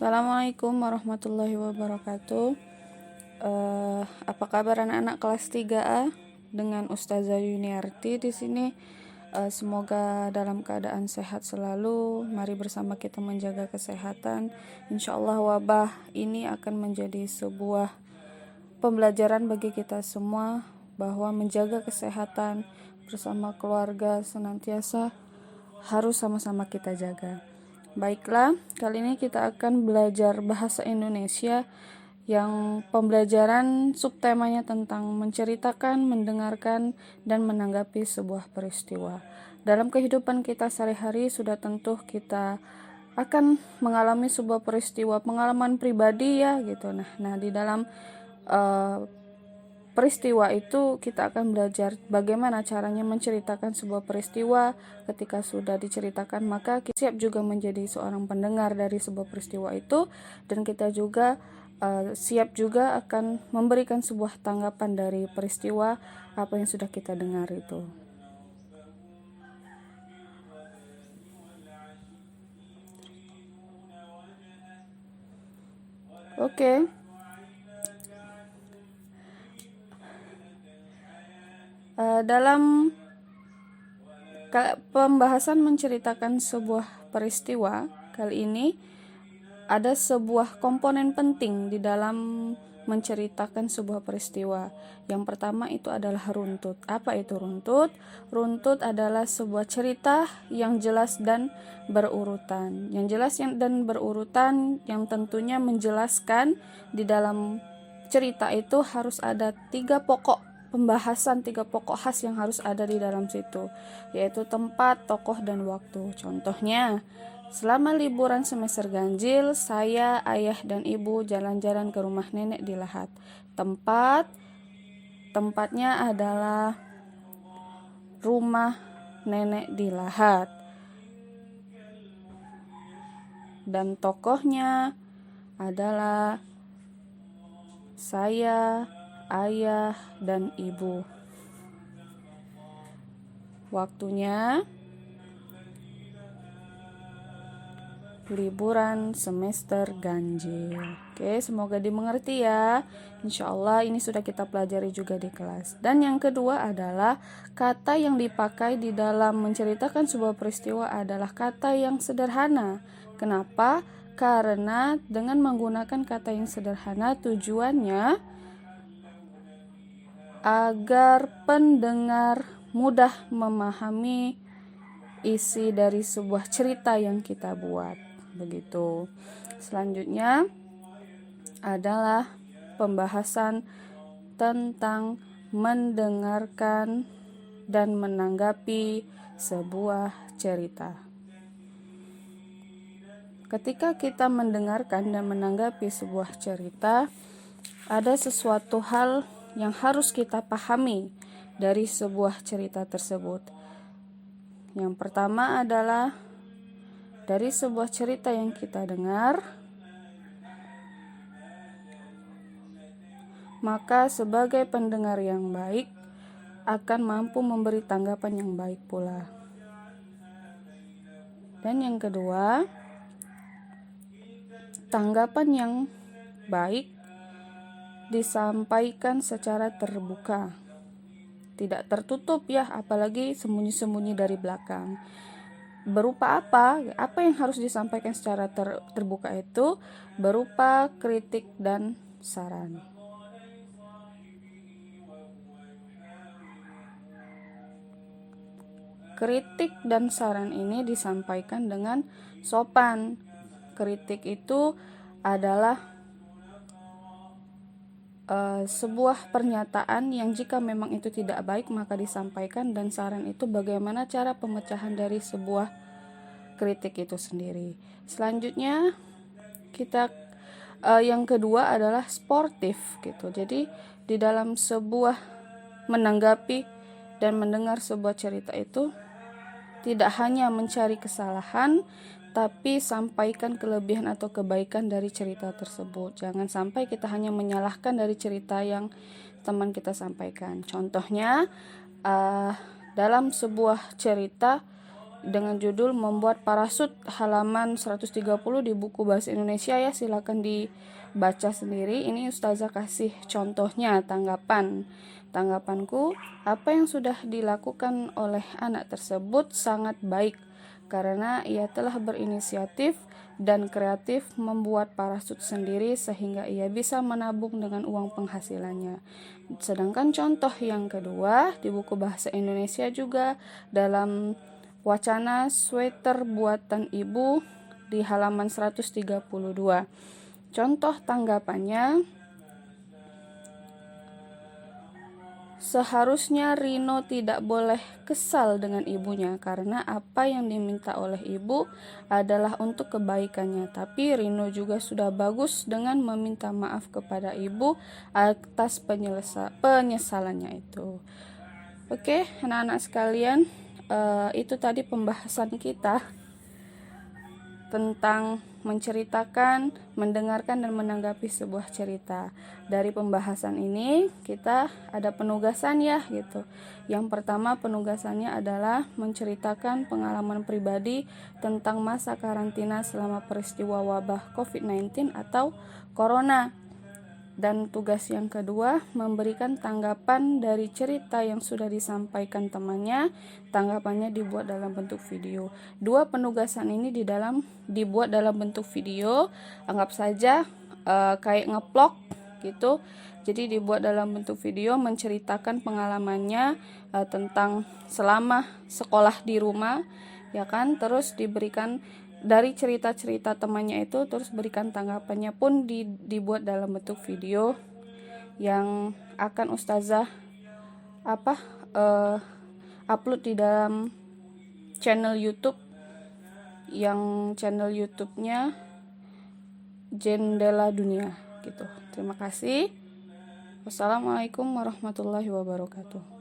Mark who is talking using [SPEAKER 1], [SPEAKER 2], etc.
[SPEAKER 1] Assalamualaikum warahmatullahi wabarakatuh. Apa kabar anak-anak kelas 3A? Dengan Ustazah Yuniarti di sini. Semoga dalam keadaan sehat selalu. Mari bersama kita menjaga kesehatan. Insya Allah wabah ini akan menjadi sebuah pembelajaran bagi kita semua bahwa menjaga kesehatan bersama keluarga senantiasa harus sama-sama kita jaga. Baiklah, kali ini kita akan belajar bahasa Indonesia yang pembelajaran subtemanya tentang menceritakan, mendengarkan, dan menanggapi sebuah peristiwa. Dalam kehidupan kita sehari-hari sudah tentu kita akan mengalami sebuah peristiwa, pengalaman pribadi ya gitu. Nah di dalam peristiwa itu kita akan belajar bagaimana caranya menceritakan sebuah peristiwa. Ketika sudah diceritakan maka kita siap juga menjadi seorang pendengar dari sebuah peristiwa itu, dan kita juga siap juga akan memberikan sebuah tanggapan dari peristiwa apa yang sudah kita dengar itu. Oke. Dalam pembahasan menceritakan sebuah peristiwa kali ini ada sebuah komponen penting di dalam menceritakan sebuah peristiwa. Yang pertama itu adalah runtut. Apa itu runtut? Runtut adalah sebuah cerita yang jelas dan berurutan. Yang jelas dan berurutan yang tentunya menjelaskan di dalam cerita itu harus ada 3 pokok pembahasan, 3 pokok khas yang harus ada di dalam situ, yaitu tempat, tokoh, dan waktu. Contohnya, selama liburan semester ganjil, saya, ayah, dan ibu jalan-jalan ke rumah nenek di Lahat. Tempatnya adalah rumah nenek di Lahat. Dan tokohnya adalah saya, ayah, dan ibu. Waktunya liburan semester ganjil. Oke, semoga dimengerti ya. Insya Allah ini sudah kita pelajari juga di kelas. Dan yang kedua adalah kata yang dipakai di dalam menceritakan sebuah peristiwa adalah kata yang sederhana. Kenapa? Karena dengan menggunakan kata yang sederhana tujuannya agar pendengar mudah memahami isi dari sebuah cerita yang kita buat. Begitu. Selanjutnya adalah pembahasan tentang mendengarkan dan menanggapi sebuah cerita. Ketika kita mendengarkan dan menanggapi sebuah cerita, ada sesuatu hal yang harus kita pahami dari sebuah cerita tersebut. Yang pertama adalah dari sebuah cerita yang kita dengar, maka sebagai pendengar yang baik akan mampu memberi tanggapan yang baik pula. Dan yang kedua, tanggapan yang baik disampaikan secara terbuka, tidak tertutup ya, apalagi sembunyi-sembunyi dari belakang. Berupa apa? Apa yang harus disampaikan secara terbuka itu berupa kritik dan saran. Kritik dan saran ini disampaikan dengan sopan. Kritik itu adalah sebuah pernyataan yang jika memang itu tidak baik maka disampaikan, dan saran itu bagaimana cara pemecahan dari sebuah kritik itu sendiri. Selanjutnya kita yang kedua adalah sportif gitu. Jadi di dalam sebuah menanggapi dan mendengar sebuah cerita itu tidak hanya mencari kesalahan, tapi sampaikan kelebihan atau kebaikan dari cerita tersebut. Jangan sampai kita hanya menyalahkan dari cerita yang teman kita sampaikan. Contohnya dalam sebuah cerita dengan judul Membuat Parasut, halaman 130 di buku Bahasa Indonesia ya, silakan dibaca sendiri. Ini Ustazah kasih contohnya tanggapanku, apa yang sudah dilakukan oleh anak tersebut sangat baik karena ia telah berinisiatif dan kreatif membuat parasut sendiri sehingga ia bisa menabung dengan uang penghasilannya. Sedangkan contoh yang kedua di buku Bahasa Indonesia juga dalam Wacana Sweater Buatan Ibu di halaman 132. Contoh tanggapannya, seharusnya Rino tidak boleh kesal dengan ibunya karena apa yang diminta oleh ibu adalah untuk kebaikannya. Tapi Rino juga sudah bagus dengan meminta maaf kepada ibu atas penyesalannya itu. Oke, anak-anak sekalian, itu tadi pembahasan kita tentang menceritakan, mendengarkan, dan menanggapi sebuah cerita. Dari pembahasan ini kita ada penugasan ya gitu. Yang pertama penugasannya adalah menceritakan pengalaman pribadi tentang masa karantina selama peristiwa wabah COVID-19 atau Corona. Dan tugas yang kedua, memberikan tanggapan dari cerita yang sudah disampaikan temannya. Tanggapannya dibuat dalam bentuk video. Dua penugasan ini dibuat dalam bentuk video. Anggap saja kayak ngeplok gitu. Jadi dibuat dalam bentuk video, menceritakan pengalamannya tentang selama sekolah di rumah, ya kan. Terus diberikan dari cerita-cerita temannya itu, terus berikan tanggapannya pun dibuat dalam bentuk video yang akan Ustazah upload di dalam channel YouTube, yang channel YouTube-nya Jendela Dunia gitu. Terima kasih. Wassalamualaikum warahmatullahi wabarakatuh.